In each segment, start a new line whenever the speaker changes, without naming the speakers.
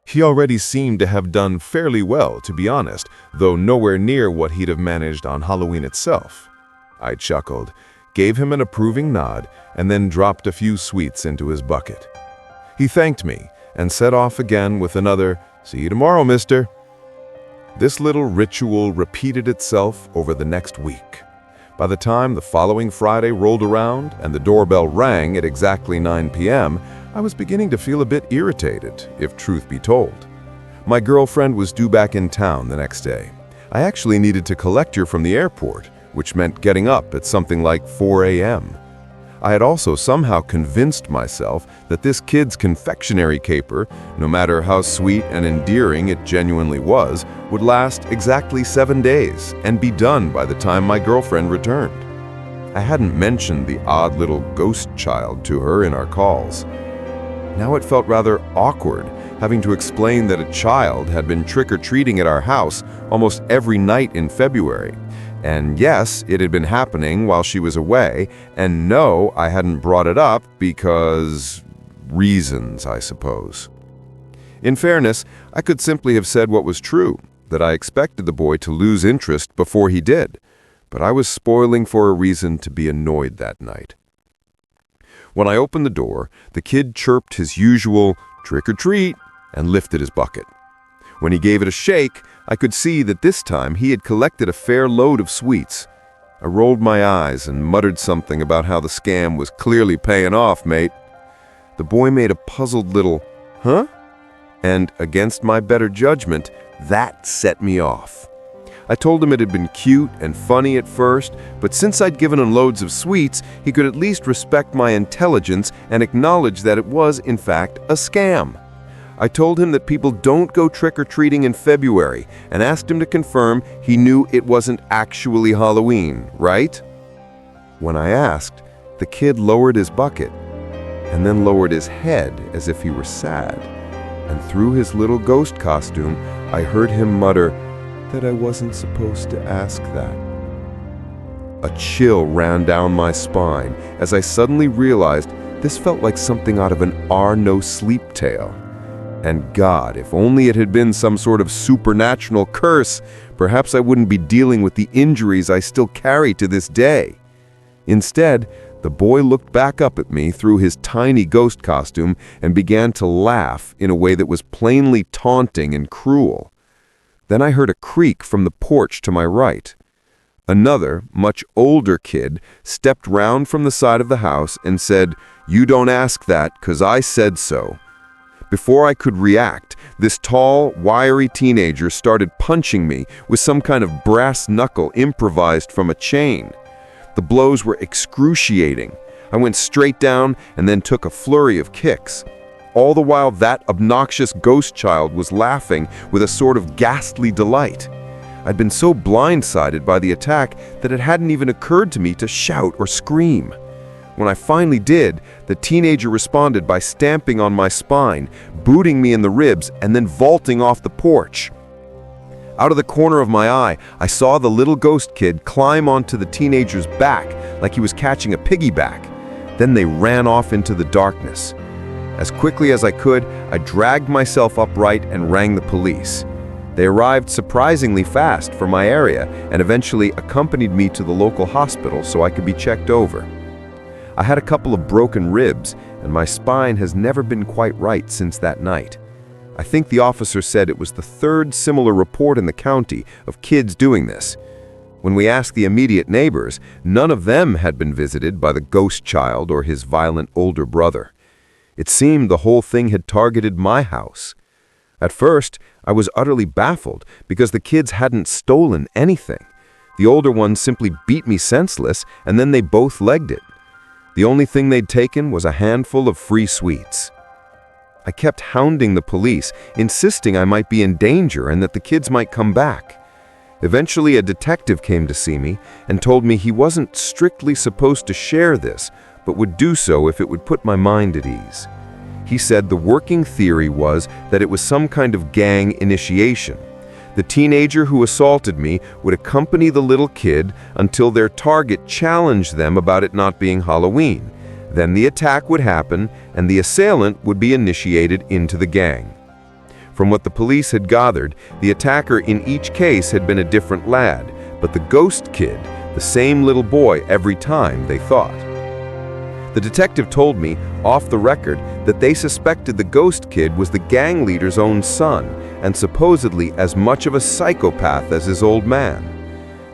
He already seemed to have done fairly well, to be honest, though nowhere near what he'd have managed on Halloween itself. I chuckled, gave him an approving nod, and then dropped a few sweets into his bucket. He thanked me and set off again with another, "See you tomorrow, mister." This little ritual repeated itself over the next week. By the time the following Friday rolled around and the doorbell rang at exactly 9 p.m., I was beginning to feel a bit irritated, if truth be told. My girlfriend was due back in town the next day. I actually needed to collect her from the airport, which meant getting up at something like 4 a.m. I had also somehow convinced myself that this kid's confectionery caper, no matter how sweet and endearing it genuinely was, would last exactly 7 days and be done by the time my girlfriend returned. I hadn't mentioned the odd little ghost child to her in our calls. Now it felt rather awkward having to explain that a child had been trick-or-treating at our house almost every night in February. And yes, it had been happening while she was away, and no, I hadn't brought it up because reasons, I suppose. In fairness, I could simply have said what was true, that I expected the boy to lose interest before he did, but I was spoiling for a reason to be annoyed that night. When I opened the door, the kid chirped his usual "trick or treat" and lifted his bucket. When he gave it a shake, I could see that this time he had collected a fair load of sweets. I rolled my eyes and muttered something about how the scam was clearly paying off, mate. The boy made a puzzled little, "Huh?" And against my better judgment, that set me off. I told him it had been cute and funny at first, but since I'd given him loads of sweets, he could at least respect my intelligence and acknowledge that it was, in fact, a scam. I told him that people don't go trick-or-treating in February and asked him to confirm he knew it wasn't actually Halloween, right? When I asked, the kid lowered his bucket and then lowered his head as if he were sad. And through his little ghost costume, I heard him mutter that I wasn't supposed to ask that. A chill ran down my spine as I suddenly realized this felt like something out of an No Sleep tale. And God, if only it had been some sort of supernatural curse, perhaps I wouldn't be dealing with the injuries I still carry to this day. Instead, the boy looked back up at me through his tiny ghost costume and began to laugh in a way that was plainly taunting and cruel. Then I heard a creak from the porch to my right. Another, much older kid stepped round from the side of the house and said, "You don't ask that, 'cause I said so." Before I could react, this tall, wiry teenager started punching me with some kind of brass knuckle improvised from a chain. The blows were excruciating. I went straight down and then took a flurry of kicks. All the while that obnoxious ghost child was laughing with a sort of ghastly delight. I'd been so blindsided by the attack that it hadn't even occurred to me to shout or scream. When I finally did, the teenager responded by stamping on my spine, booting me in the ribs, and then vaulting off the porch. Out of the corner of my eye, I saw the little ghost kid climb onto the teenager's back like he was catching a piggyback. Then they ran off into the darkness. As quickly as I could, I dragged myself upright and rang the police. They arrived surprisingly fast for my area and eventually accompanied me to the local hospital so I could be checked over. I had a couple of broken ribs, and my spine has never been quite right since that night. I think the officer said it was the third similar report in the county of kids doing this. When we asked the immediate neighbors, none of them had been visited by the ghost child or his violent older brother. It seemed the whole thing had targeted my house. At first, I was utterly baffled because the kids hadn't stolen anything. The older one simply beat me senseless, and then they both legged it. The only thing they'd taken was a handful of free sweets. I kept hounding the police, insisting I might be in danger and that the kids might come back. Eventually, a detective came to see me and told me he wasn't strictly supposed to share this, but would do so if it would put my mind at ease. He said the working theory was that it was some kind of gang initiation. The teenager who assaulted me would accompany the little kid until their target challenged them about it not being Halloween. Then the attack would happen and the assailant would be initiated into the gang. From what the police had gathered, the attacker in each case had been a different lad, but the ghost kid, the same little boy every time, they thought. The detective told me, off the record, that they suspected the ghost kid was the gang leader's own son, and supposedly as much of a psychopath as his old man.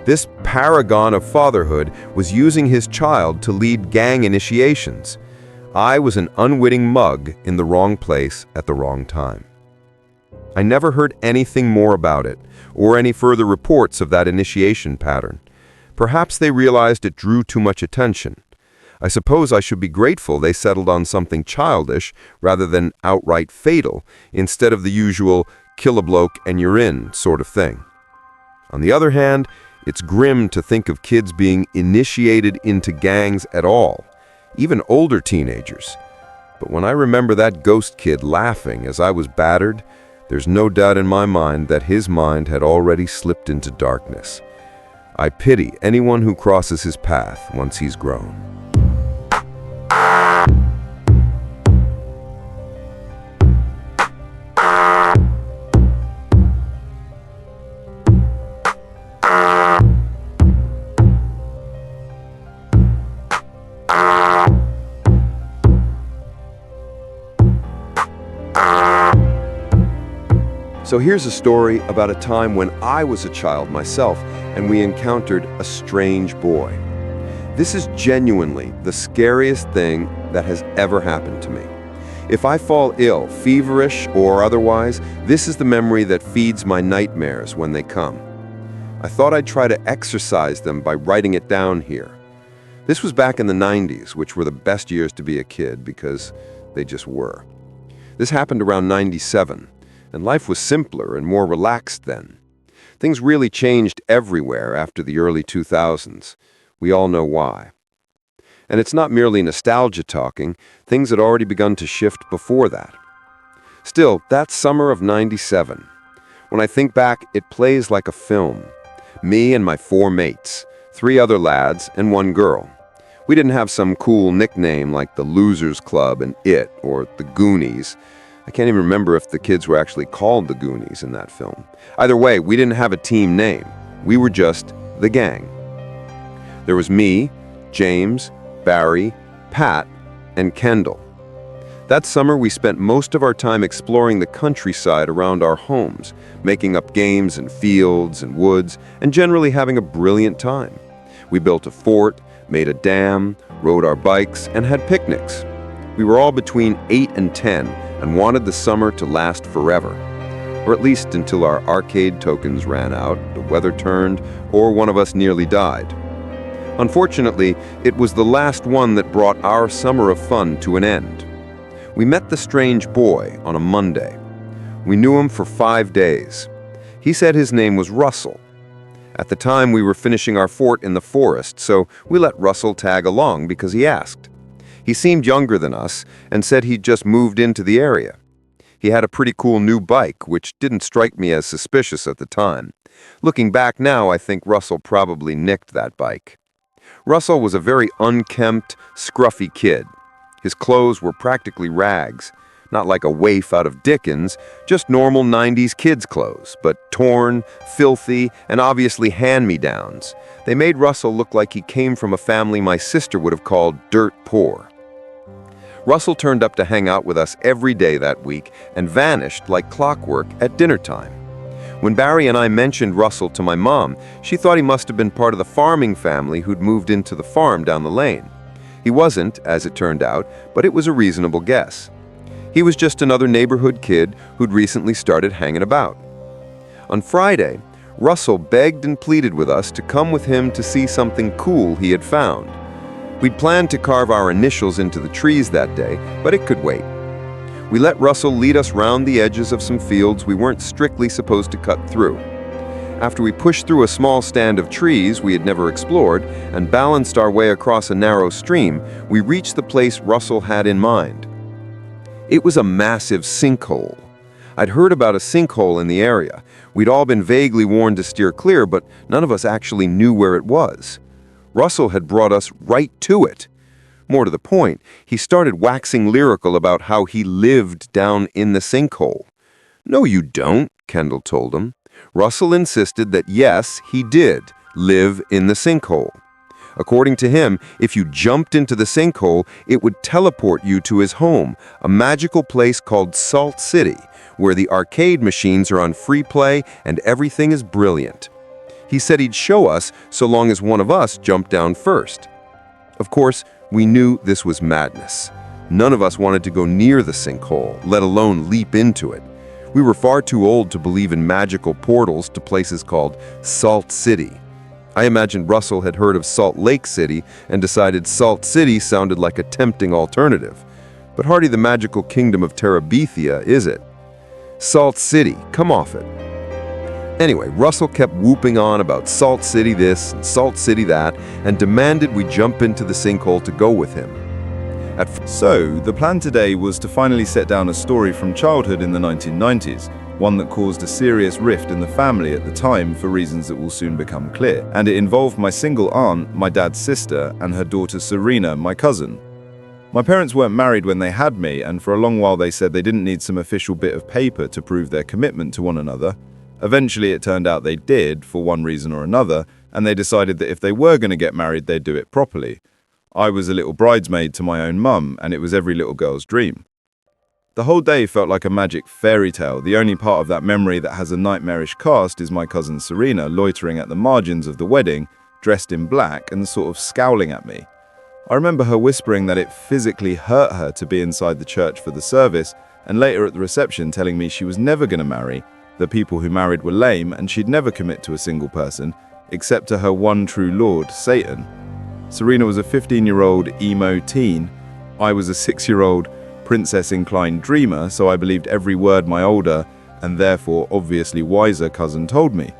This paragon of fatherhood was using his child to lead gang initiations. I was an unwitting mug in the wrong place at the wrong time. I never heard anything more about it, or any further reports of that initiation pattern. Perhaps they realized it drew too much attention. I suppose I should be grateful they settled on something childish rather than outright fatal, instead of the usual kill a bloke and you're in sort of thing. On the other hand, it's grim to think of kids being initiated into gangs at all, even older teenagers. But when I remember that ghost kid laughing as I was battered, there's no doubt in my mind that his mind had already slipped into darkness. I pity anyone who crosses his path once he's grown. So here's a story about a time when I was a child myself and we encountered a strange boy. This is genuinely the scariest thing that has ever happened to me. If I fall ill, feverish or otherwise, this is the memory that feeds my nightmares when they come. I thought I'd try to exorcise them by writing it down here. This was back in the 90s, which were the best years to be a kid because they just were. This happened around 97. And life was simpler and more relaxed then. Things really changed everywhere after the early 2000s. We all know why. And it's not merely nostalgia talking, things had already begun to shift before that. Still, that summer of 97. When I think back, it plays like a film. Me and my 4 mates, 3 other lads and 1 girl. We didn't have some cool nickname like the Losers Club and It or the Goonies. I can't even remember if the kids were actually called the Goonies in that film. Either way, we didn't have a team name. We were just the gang. There was me, James, Barry, Pat, and Kendall. That summer, we spent most of our time exploring the countryside around our homes, making up games in fields and woods, and generally having a brilliant time. We built a fort, made a dam, rode our bikes, and had picnics. We were all between 8 and 10 and wanted the summer to last forever, or at least until our arcade tokens ran out, the weather turned, or one of us nearly died. Unfortunately, it was the last one that brought our summer of fun to an end. We met the strange boy on a Monday. We knew him for 5 days. He said his name was Russell. At the time, we were finishing our fort in the forest, so we let Russell tag along because he asked. He seemed younger than us and said he'd just moved into the area. He had a pretty cool new bike, which didn't strike me as suspicious at the time. Looking back now, I think Russell probably nicked that bike. Russell was a very unkempt, scruffy kid. His clothes were practically rags, not like a waif out of Dickens, just normal 90s kids' clothes, but torn, filthy, and obviously hand-me-downs. They made Russell look like he came from a family my sister would have called dirt poor. Russell turned up to hang out with us every day that week and vanished like clockwork at dinner time. When Barry and I mentioned Russell to my mom, she thought he must have been part of the farming family who'd moved into the farm down the lane. He wasn't, as it turned out, but it was a reasonable guess. He was just another neighborhood kid who'd recently started hanging about. On Friday, Russell begged and pleaded with us to come with him to see something cool he had found. We'd planned to carve our initials into the trees that day, but it could wait. We let Russell lead us round the edges of some fields we weren't strictly supposed to cut through. After we pushed through a small stand of trees we had never explored and balanced our way across a narrow stream, we reached the place Russell had in mind. It was a massive sinkhole. I'd heard about a sinkhole in the area. We'd all been vaguely warned to steer clear, but none of us actually knew where it was. Russell had brought us right to it. More to the point, he started waxing lyrical about how he lived down in the sinkhole.
"No, you don't," Kendall told him. Russell insisted that yes, he did live in the sinkhole. According to him, if you jumped into the sinkhole, it would teleport you to his home, a magical place called Salt City, where the arcade machines are on free play and everything is brilliant. He said he'd show us so long as one of us jumped down first. Of course, we knew this was madness. None of us wanted to go near the sinkhole, let alone leap into it. We were far too old to believe in magical portals to places called Salt City. I imagined Russell had heard of Salt Lake City and decided Salt City sounded like a tempting alternative. But hardly the magical kingdom of Terabithia, is it? Salt City, come off it. Anyway, Russell kept whooping on about Salt City this and Salt City that, and demanded we jump into the sinkhole to go with him.
So, the plan today was to finally set down a story from childhood in the 1990s, one that caused a serious rift in the family at the time for reasons that will soon become clear. And it involved my single aunt, my dad's sister, and her daughter Serena, my cousin. My parents weren't married when they had me, and for a long while they said they didn't need some official bit of paper to prove their commitment to one another. Eventually it turned out they did, for one reason or another, and they decided that if they were going to get married, they'd do it properly. I was a little bridesmaid to my own mum, and it was every little girl's dream. The whole day felt like a magic fairy tale. The only part of that memory that has a nightmarish cast is my cousin Serena loitering at the margins of the wedding, dressed in black and sort of scowling at me. I remember her whispering that it physically hurt her to be inside the church for the service, and later at the reception telling me she was never going to marry, the people who married were lame, and she'd never commit to a single person, except to her one true lord, Satan. Serena was a 15-year-old emo teen. I was a 6-year-old princess-inclined dreamer, so I believed every word my older, and therefore obviously wiser cousin told me.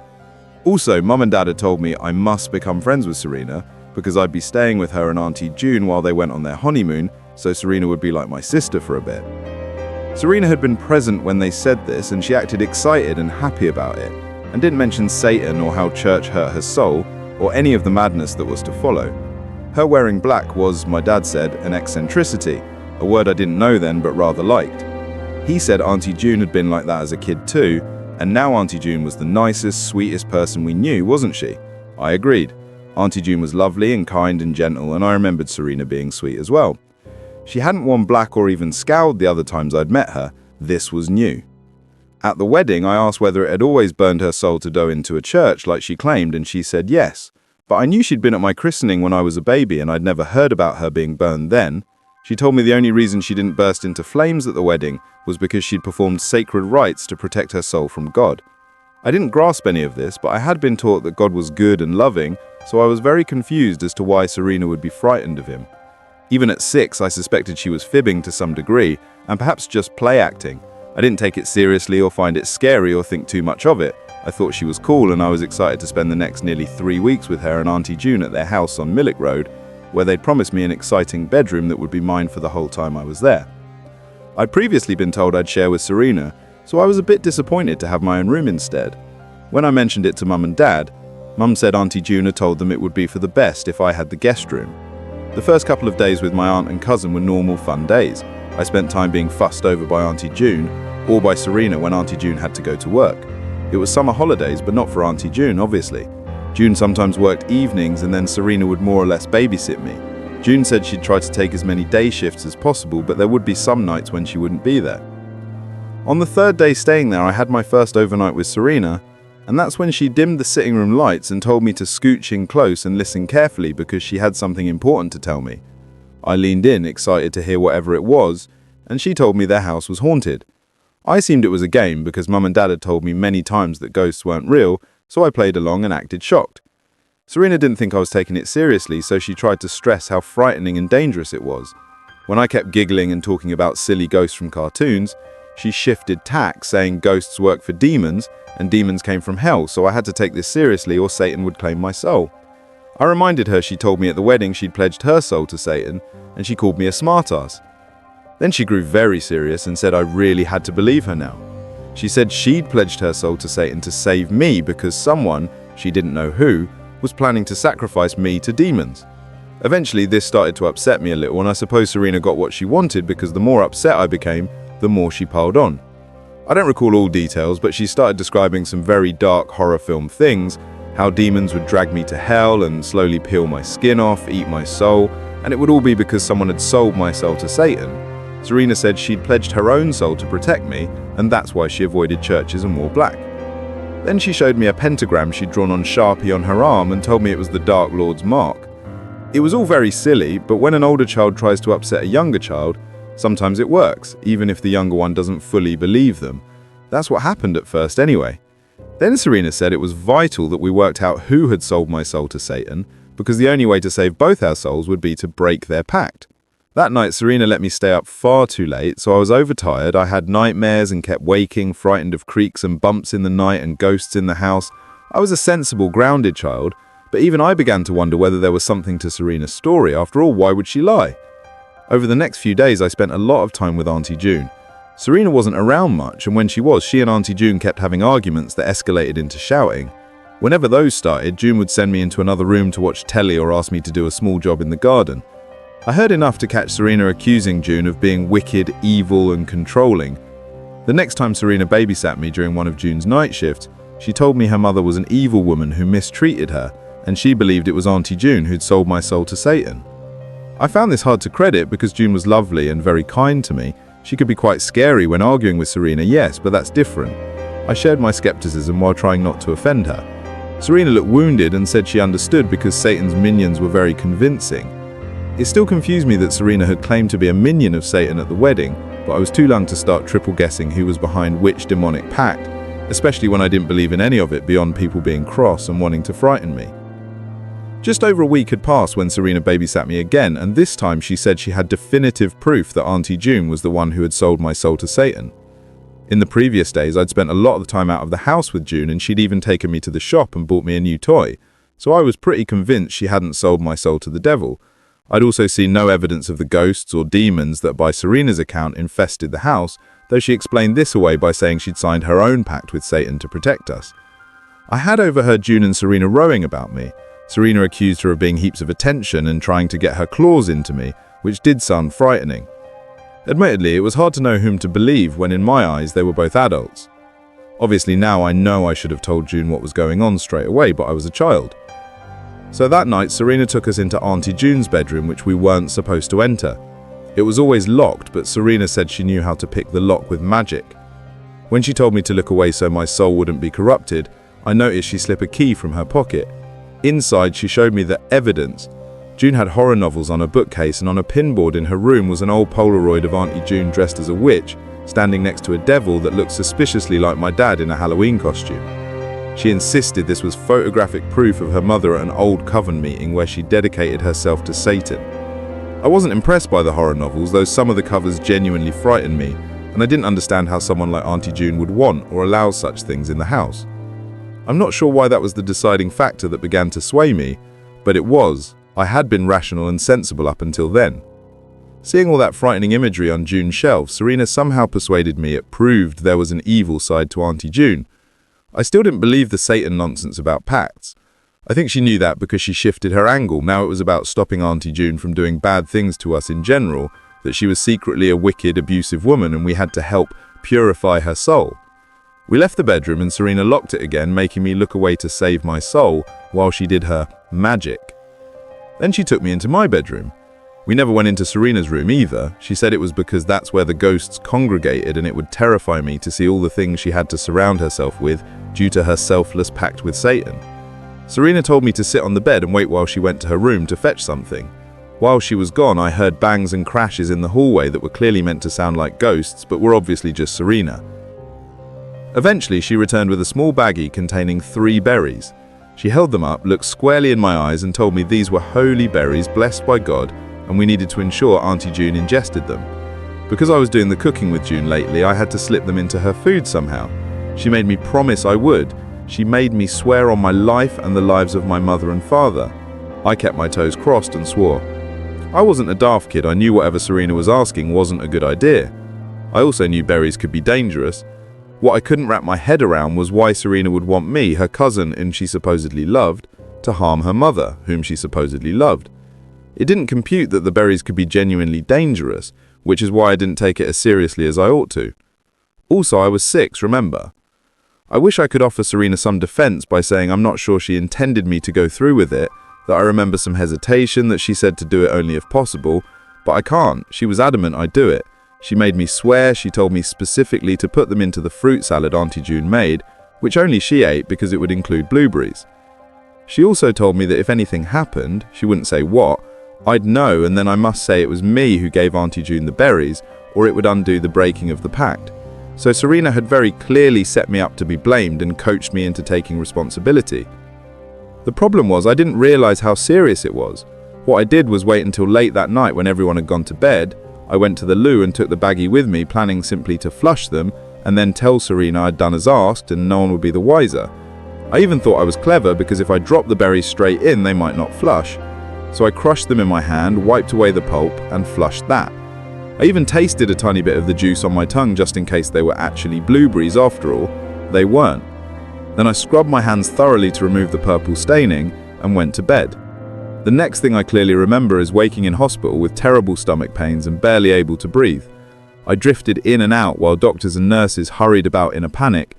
Also, Mum and Dad had told me I must become friends with Serena, because I'd be staying with her and Auntie June while they went on their honeymoon, so Serena would be like my sister for a bit. Serena had been present when they said this, and she acted excited and happy about it, and didn't mention Satan or how church hurt her soul, or any of the madness that was to follow. Her wearing black was, my dad said, an eccentricity, a word I didn't know then but rather liked. He said Auntie June had been like that as a kid too, and now Auntie June was the nicest, sweetest person we knew, wasn't she? I agreed. Auntie June was lovely and kind and gentle, and I remembered Serena being sweet as well. She hadn't worn black or even scowled the other times I'd met her. This was new. At the wedding, I asked whether it had always burned her soul to go into a church like she claimed, and she said yes. But I knew she'd been at my christening when I was a baby, and I'd never heard about her being burned then. She told me the only reason she didn't burst into flames at the wedding was because she'd performed sacred rites to protect her soul from God. I didn't grasp any of this, but I had been taught that God was good and loving, so I was very confused as to why Serena would be frightened of him. Even at 6, I suspected she was fibbing to some degree, and perhaps just play acting. I didn't take it seriously or find it scary or think too much of it. I thought she was cool, and I was excited to spend the next nearly 3 weeks with her and Auntie June at their house on Millick Road, where they'd promised me an exciting bedroom that would be mine for the whole time I was there. I'd previously been told I'd share with Serena, so I was a bit disappointed to have my own room instead. When I mentioned it to Mum and Dad, Mum said Auntie June had told them it would be for the best if I had the guest room. The first couple of days with my aunt and cousin were normal, fun days. I spent time being fussed over by Auntie June, or by Serena when Auntie June had to go to work. It was summer holidays, but not for Auntie June, obviously. June sometimes worked evenings, and then Serena would more or less babysit me. June said she'd try to take as many day shifts as possible, but there would be some nights when she wouldn't be there. On the third day staying there, I had my first overnight with Serena, and that's when she dimmed the sitting room lights and told me to scooch in close and listen carefully because she had something important to tell me. I leaned in, excited to hear whatever it was, and she told me their house was haunted. I assumed it was a game because Mum and Dad had told me many times that ghosts weren't real, so I played along and acted shocked. Serena didn't think I was taking it seriously, so she tried to stress how frightening and dangerous it was. When I kept giggling and talking about silly ghosts from cartoons, she shifted tack, saying ghosts work for demons, and demons came from hell, so I had to take this seriously or Satan would claim my soul. I reminded her she told me at the wedding she'd pledged her soul to Satan, and she called me a smartass. Then she grew very serious and said I really had to believe her now. She said she'd pledged her soul to Satan to save me because someone, she didn't know who, was planning to sacrifice me to demons. Eventually this started to upset me a little, and I suppose Serena got what she wanted because the more upset I became, the more she piled on.
I don't recall all details, but she started describing some very dark horror film things, how demons would drag me to hell and slowly peel my skin off, eat my soul, and it would all be because someone had sold my soul to Satan. Serena said she'd pledged her own soul to protect me, and that's why she avoided churches and wore black. Then she showed me a pentagram she'd drawn on Sharpie on her arm and told me it was the Dark Lord's mark. It was all very silly, but when an older child tries to upset a younger child, sometimes it works, even if the younger one doesn't fully believe them. That's what happened at first anyway. Then Serena said it was vital that we worked out who had sold my soul to Satan, because the only way to save both our souls would be to break their pact. That night, Serena let me stay up far too late, so I was overtired. I had nightmares and kept waking, frightened of creaks and bumps in the night and ghosts in the house. I was a sensible, grounded child, but even I began to wonder whether there was something to Serena's story. After all, why would she lie? Over the next few days, I spent a lot of time with Auntie June. Serena wasn't around much, and when she was, she and Auntie June kept having arguments that escalated into shouting. Whenever those started, June would send me into another room to watch telly or ask me to do a small job in the garden. I heard enough to catch Serena accusing June of being wicked, evil, and controlling. The next time Serena babysat me during one of June's night shifts, she told me her mother was an evil woman who mistreated her, and she believed it was Auntie June who'd sold my soul to Satan. I found this hard to credit because June was lovely and very kind to me. She could be quite scary when arguing with Serena, yes, but that's different. I shared my skepticism while trying not to offend her. Serena looked wounded and said she understood because Satan's minions were very convincing. It still confused me that Serena had claimed to be a minion of Satan at the wedding, but I was too young to start triple guessing who was behind which demonic pact, especially when I didn't believe in any of it beyond people being cross and wanting to frighten me. Just over a week had passed when Serena babysat me again, and this time she said she had definitive proof that Auntie June was the one who had sold my soul to Satan. In the previous days, I'd spent a lot of the time out of the house with June, and she'd even taken me to the shop and bought me a new toy, so I was pretty convinced she hadn't sold my soul to the devil. I'd also seen no evidence of the ghosts or demons that, by Serena's account, infested the house, though she explained this away by saying she'd signed her own pact with Satan to protect us. I had overheard June and Serena rowing about me. Serena accused her of being heaps of attention and trying to get her claws into me, which did sound frightening. Admittedly, it was hard to know whom to believe when in my eyes they were both adults. Obviously now I know I should have told June what was going on straight away, but I was a child. So that night, Serena took us into Auntie June's bedroom, which we weren't supposed to enter. It was always locked, but Serena said she knew how to pick the lock with magic. When she told me to look away so my soul wouldn't be corrupted, I noticed she slip a key from her pocket. Inside, she showed me the evidence. June had horror novels on a bookcase, and on a pinboard in her room was an old Polaroid of Auntie June dressed as a witch, standing next to a devil that looked suspiciously like my dad in a Halloween costume. She insisted this was photographic proof of her mother at an old coven meeting where she dedicated herself to Satan. I wasn't impressed by the horror novels, though some of the covers genuinely frightened me, and I didn't understand how someone like Auntie June would want or allow such things in the house. I'm not sure why that was the deciding factor that began to sway me, but it was. I had been rational and sensible up until then. Seeing all that frightening imagery on June's shelf, Serena somehow persuaded me it proved there was an evil side to Auntie June. I still didn't believe the Satan nonsense about pacts. I think she knew that because she shifted her angle. Now it was about stopping Auntie June from doing bad things to us in general, that she was secretly a wicked, abusive woman and we had to help purify her soul. We left the bedroom and Serena locked it again, making me look away to save my soul while she did her magic. Then she took me into my bedroom. We never went into Serena's room either. She said it was because that's where the ghosts congregated and it would terrify me to see all the things she had to surround herself with due to her selfless pact with Satan. Serena told me to sit on the bed and wait while she went to her room to fetch something. While she was gone, I heard bangs and crashes in the hallway that were clearly meant to sound like ghosts, but were obviously just Serena. Eventually, she returned with a small baggie containing 3 berries. She held them up, looked squarely in my eyes and told me these were holy berries blessed by God and we needed to ensure Auntie June ingested them. Because I was doing the cooking with June lately, I had to slip them into her food somehow. She made me promise I would. She made me swear on my life and the lives of my mother and father. I kept my toes crossed and swore. I wasn't a daft kid. I knew whatever Serena was asking wasn't a good idea. I also knew berries could be dangerous. What I couldn't wrap my head around was why Serena would want me, her cousin, whom she supposedly loved, to harm her mother, whom she supposedly loved. It didn't compute that the berries could be genuinely dangerous, which is why I didn't take it as seriously as I ought to. Also, I was 6, remember? I wish I could offer Serena some defense by saying I'm not sure she intended me to go through with it, that I remember some hesitation, that she said to do it only if possible, but I can't. She was adamant I'd do it. She made me swear. She told me specifically to put them into the fruit salad Auntie June made, which only she ate because it would include blueberries. She also told me that if anything happened, she wouldn't say what, I'd know, and then I must say it was me who gave Auntie June the berries, or it would undo the breaking of the pact. So Serena had very clearly set me up to be blamed and coached me into taking responsibility. The problem was I didn't realize how serious it was. What I did was wait until late that night when everyone had gone to bed. I went to the loo and took the baggie with me, planning simply to flush them and then tell Serena I'd done as asked and no one would be the wiser. I even thought I was clever because if I dropped the berries straight in, they might not flush. So I crushed them in my hand, wiped away the pulp, and flushed that. I even tasted a tiny bit of the juice on my tongue just in case they were actually blueberries after all. They weren't. Then I scrubbed my hands thoroughly to remove the purple staining and went to bed. The next thing I clearly remember is waking in hospital with terrible stomach pains and barely able to breathe. I drifted in and out while doctors and nurses hurried about in a panic.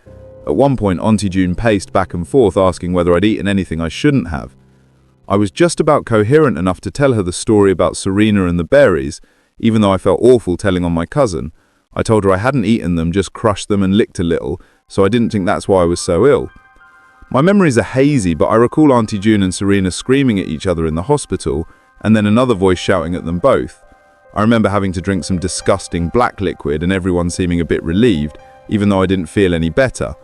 At one point, Auntie June paced back and forth asking whether I'd eaten anything I shouldn't have. I was just about coherent enough to tell her the story about Serena and the berries, even though I felt awful telling on my cousin. I told her I hadn't eaten them, just crushed them and licked a little, so I didn't think that's why I was so ill. My memories are hazy, but I recall Auntie June and Serena screaming at each other in the hospital, and then another voice shouting at them both. I remember having to drink some disgusting black liquid and everyone seeming a bit relieved, even though I didn't feel any better.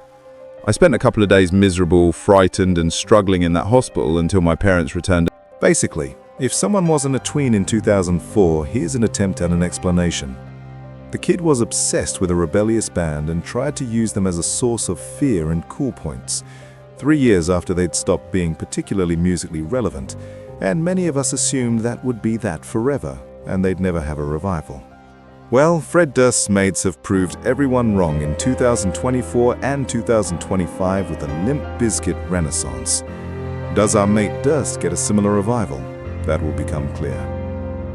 I spent a couple of days miserable, frightened, and struggling in that hospital until my parents returned.
Basically, if someone wasn't a tween in 2004, here's an attempt at an explanation. The kid was obsessed with a rebellious band and tried to use them as a source of fear and cool points. 3 years after they'd stopped being particularly musically relevant, and many of us assumed that would be that forever, and they'd never have a revival. Well, Fred Durst's mates have proved everyone wrong in 2024 and 2025 with a Limp Bizkit renaissance. Does our mate Durst get a similar revival? That will become clear.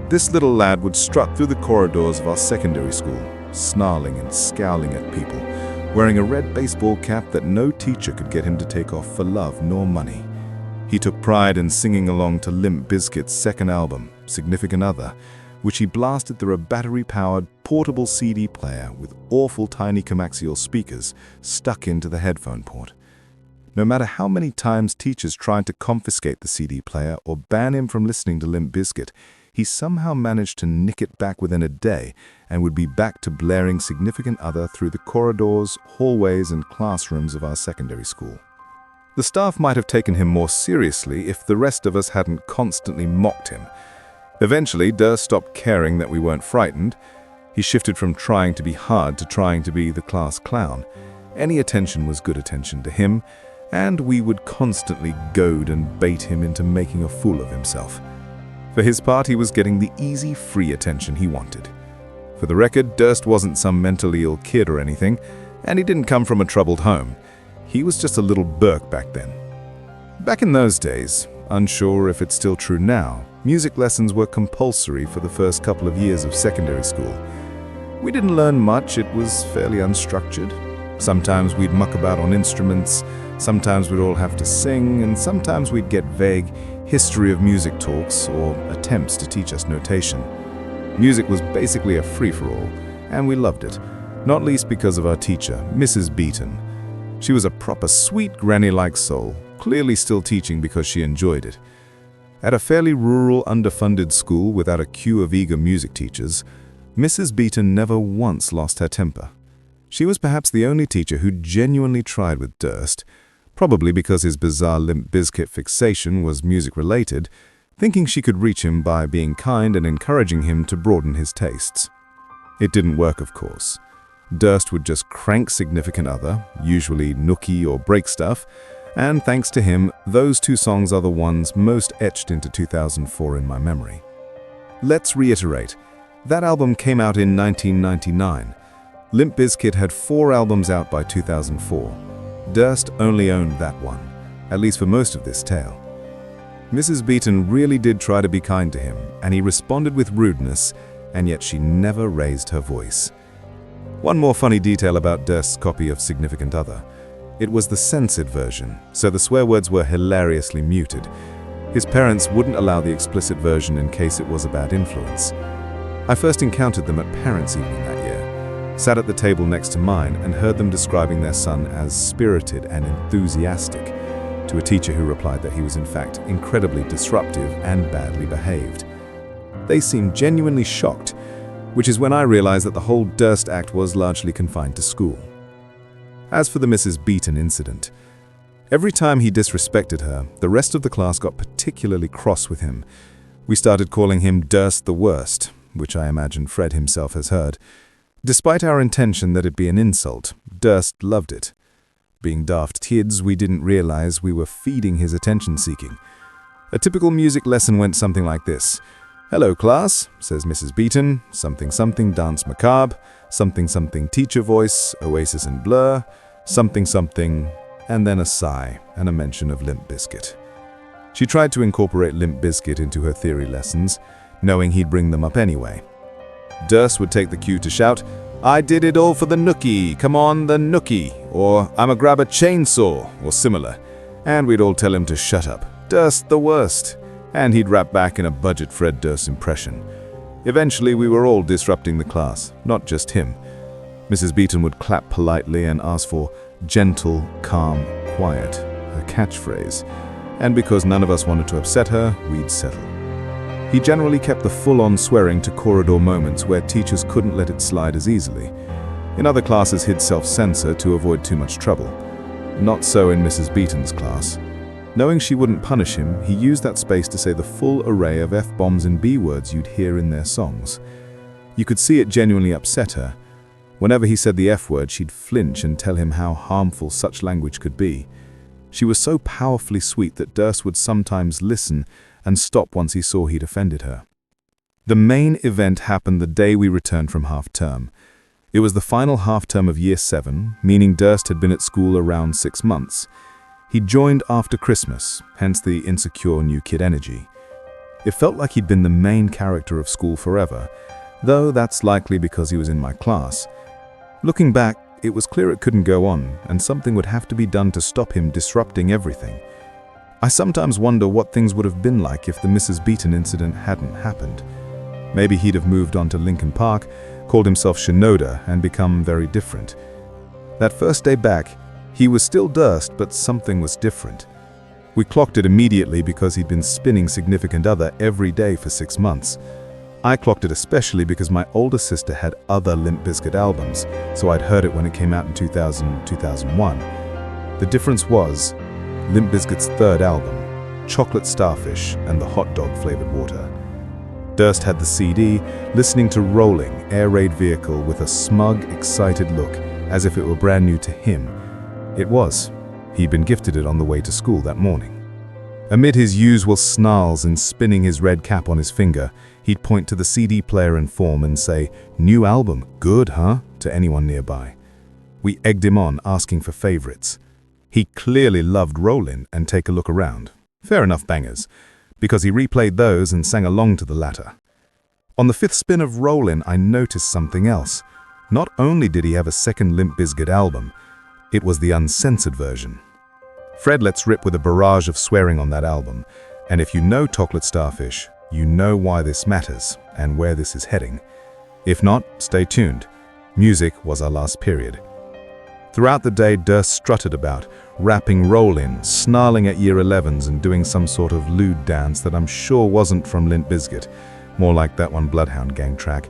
This little lad would strut through the corridors of our secondary school, snarling and scowling at people, wearing a red baseball cap that no teacher could get him to take off for love nor money. He took pride in singing along to Limp Bizkit's second album, Significant Other, which he blasted through a battery-powered portable CD player with awful tiny coaxial speakers stuck into the headphone port. No matter how many times teachers tried to confiscate the CD player or ban him from listening to Limp Bizkit, he somehow managed to nick it back within a day and would be back to blaring Significant Other through the corridors, hallways, and classrooms of our secondary school. The staff might have taken him more seriously if the rest of us hadn't constantly mocked him. Eventually, Durst stopped caring that we weren't frightened. He shifted from trying to be hard to trying to be the class clown. Any attention was good attention to him, and we would constantly goad and bait him into making a fool of himself. For his part, he was getting the easy, free attention he wanted. For the record, Durst wasn't some mentally ill kid or anything, and he didn't come from a troubled home. He was just a little Burke back then. Back in those days, unsure if it's still true now, music lessons were compulsory for the first couple of years of secondary school. We didn't learn much, it was fairly unstructured. Sometimes we'd muck about on instruments, sometimes we'd all have to sing, and sometimes we'd get vague history of music talks or attempts to teach us notation. Music was basically a free-for-all, and we loved it, not least because of our teacher, Mrs. Beaton. She was a proper sweet granny-like soul, clearly still teaching because she enjoyed it. At a fairly rural, underfunded school without a queue of eager music teachers, Mrs. Beaton never once lost her temper. She was perhaps the only teacher who genuinely tried with Durst, probably because his bizarre Limp Bizkit fixation was music-related, thinking she could reach him by being kind and encouraging him to broaden his tastes. It didn't work, of course. Durst would just crank Significant Other, usually nookie or break stuff, and thanks to him, those two songs are the ones most etched into 2004 in my memory. Let's reiterate, that album came out in 1999. Limp Bizkit had 4 albums out by 2004. Durst only owned that one, at least for most of this tale. Mrs. Beaton really did try to be kind to him, and he responded with rudeness, and yet she never raised her voice. One more funny detail about Durst's copy of Significant Other. It was the censored version, so the swear words were hilariously muted. His parents wouldn't allow the explicit version in case it was a bad influence. I first encountered them at Parents' Evening that year, sat at the table next to mine and heard them describing their son as spirited and enthusiastic, to a teacher who replied that he was in fact incredibly disruptive and badly behaved. They seemed genuinely shocked, which is when I realized that the whole Durst act was largely confined to school. As for the Mrs. Beaton incident, every time he disrespected her, the rest of the class got particularly cross with him. We started calling him Durst the Worst, which I imagine Fred himself has heard. Despite our intention that it be an insult, Durst loved it. Being daft kids, we didn't realize we were feeding his attention-seeking. A typical music lesson went something like this. "Hello, class," says Mrs. Beaton, something something dance macabre, something something teacher voice, Oasis and Blur, something something, and then a sigh and a mention of Limp Bizkit. She tried to incorporate Limp Bizkit into her theory lessons, knowing he'd bring them up anyway. Durst would take the cue to shout, "I did it all for the nookie, come on the nookie," or "I'ma grab a chainsaw," or similar, and we'd all tell him to shut up, Durst the Worst, and he'd rap back in a budget Fred Durst impression. Eventually we were all disrupting the class, not just him. Mrs. Beaton would clap politely and ask for gentle, calm, quiet, her catchphrase, and because none of us wanted to upset her, we'd settle. He generally kept the full-on swearing to corridor moments where teachers couldn't let it slide as easily. In other classes he'd self-censor to avoid too much trouble. Not so in Mrs. Beaton's class. Knowing she wouldn't punish him, he used that space to say the full array of F-bombs and B-words you'd hear in their songs. You could see it genuinely upset her. Whenever he said the F-word, she'd flinch and tell him how harmful such language could be. She was so powerfully sweet that Durst would sometimes listen and stop once he saw he'd offended her. The main event happened the day we returned from half-term. It was the final half-term of Year 7, meaning Durst had been at school around 6 months. He joined after Christmas, hence the insecure new kid energy. It felt like he'd been the main character of school forever, though that's likely because he was in my class. Looking back, it was clear it couldn't go on, and something would have to be done to stop him disrupting everything. I sometimes wonder what things would have been like if the Mrs. Beaton incident hadn't happened. Maybe he'd have moved on to Lincoln Park, called himself Shinoda, and become very different. That first day back, he was still Durst, but something was different. We clocked it immediately because he'd been spinning Significant Other every day for 6 months. I clocked it especially because my older sister had other Limp Bizkit albums, so I'd heard it when it came out in 2000-2001. The difference was Limp Bizkit's third album, Chocolate Starfish and the Hot Dog Flavored Water. Durst had the CD, listening to Rolling, air raid vehicle with a smug, excited look, as if it were brand new to him. It was. He'd been gifted it on the way to school that morning. Amid his usual snarls and spinning his red cap on his finger, he'd point to the CD player in form and say, "New album, good, huh?" to anyone nearby. We egged him on, asking for favorites. He clearly loved Rollin' and Take a Look Around. Fair enough bangers, because he replayed those and sang along to the latter. On the 5th spin of Rollin', I noticed something else. Not only did he have a second Limp Bizkit album, it was the uncensored version. Fred lets rip with a barrage of swearing on that album, and if you know Chocolate Starfish, you know why this matters and where this is heading. If not, stay tuned. Music was our last period. Throughout the day, Durst strutted about, rapping Rollin', snarling at Year 11s and doing some sort of lewd dance that I'm sure wasn't from Limp Bizkit, more like that one Bloodhound Gang track,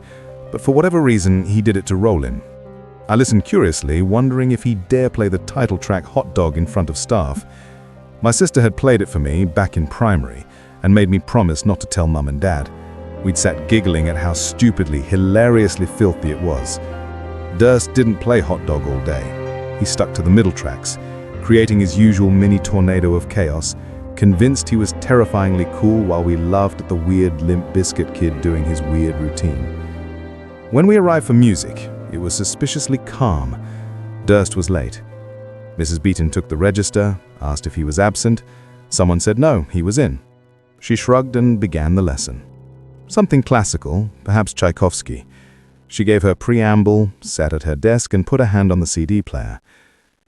but for whatever reason, he did it to Rollin'. I listened curiously, wondering if he'd dare play the title track Hot Dog in front of staff. My sister had played it for me back in primary and made me promise not to tell Mum and Dad. We'd sat giggling at how stupidly, hilariously filthy it was. Durst didn't play Hot Dog all day. He stuck to the middle tracks, creating his usual mini tornado of chaos, convinced he was terrifyingly cool while we laughed at the weird Limp Bizkit kid doing his weird routine. When we arrived for music, it was suspiciously calm. Durst was late. Mrs. Beaton took the register, asked if he was absent. Someone said no, he was in. She shrugged and began the lesson. Something classical, perhaps Tchaikovsky.
She gave her preamble, sat at her desk, and put a hand on the CD player.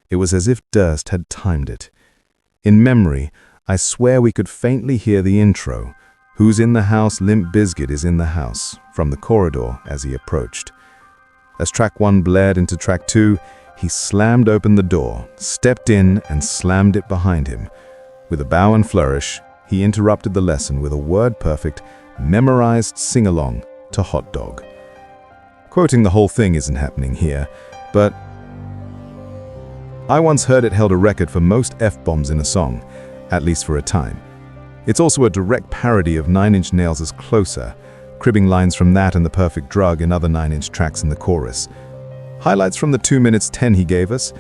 It was as if Durst had timed it. In memory, I swear we could faintly hear the intro, "Who's in the house? Limp Bizkit is in the house," from the corridor as he approached. As track 1 blared into track 2, he slammed open the door, stepped in, and slammed it behind him. With a bow and flourish, he interrupted the lesson with a word-perfect, memorized sing-along to Hot Dog. Quoting the whole thing isn't happening here, but I once heard it held a record for most F-bombs in a song, at least for a time. It's also a direct parody of Nine Inch Nails' Closer, cribbing lines from that and The Perfect Drug and other 9 Inch tracks in the chorus. Highlights from the 2 minutes 10 he gave us: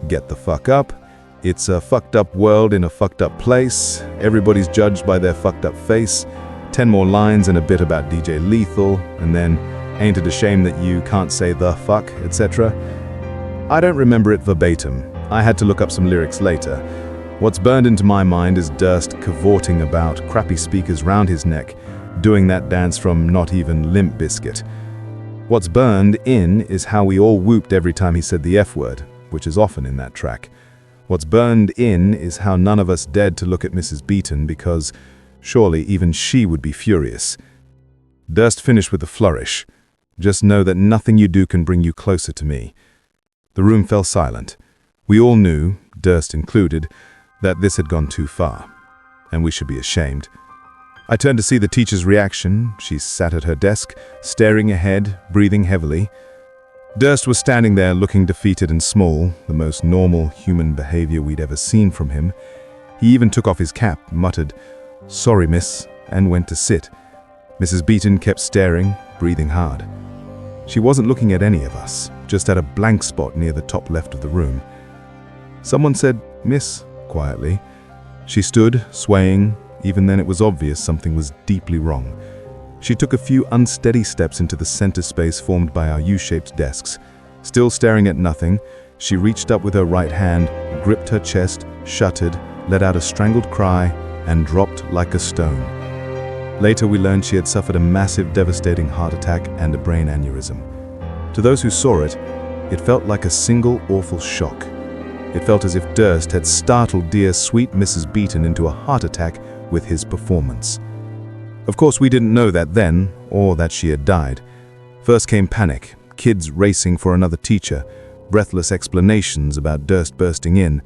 "Get the fuck up," "It's a fucked up world in a fucked up place," "Everybody's judged by their fucked up face," 10 more lines and a bit about DJ Lethal, and then "Ain't it a shame that you can't say the fuck," etc. I don't remember it verbatim. I had to look up some lyrics later. What's burned into my mind is Durst cavorting about, crappy speakers round his neck, doing that dance from Not Even Limp Bizkit. What's burned in is how we all whooped every time he said the F word, which is often in that track. What's burned in is how none of us dared to look at Mrs. Beaton because surely even she would be furious. Durst finished with a flourish. "Just know that nothing you do can bring you closer to me." The room fell silent. We all knew, Durst included, that this had gone too far, and we should be ashamed. I turned to see the teacher's reaction. She sat at her desk, staring ahead, breathing heavily. Durst was standing there looking defeated and small, the most normal human behavior we'd ever seen from him. He even took off his cap, muttered, "Sorry, miss," and went to sit. Mrs. Beaton kept staring, breathing hard. She wasn't looking at any of us, just at a blank spot near the top left of the room. Someone said, "Miss," quietly. She stood, swaying. Even then it was obvious something was deeply wrong. She took a few unsteady steps into the center space formed by our U-shaped desks. Still staring at nothing, she reached up with her right hand, gripped her chest, shuddered, let out a strangled cry, and dropped like a stone. Later we learned she had suffered a massive, devastating heart attack and a brain aneurysm. To those who saw it, it felt like a single awful shock. It felt as if Durst had startled dear sweet Mrs. Beaton into a heart attack with his performance. Of course, we didn't know that then, or that she had died. First came panic, kids racing for another teacher, breathless explanations about Durst bursting in,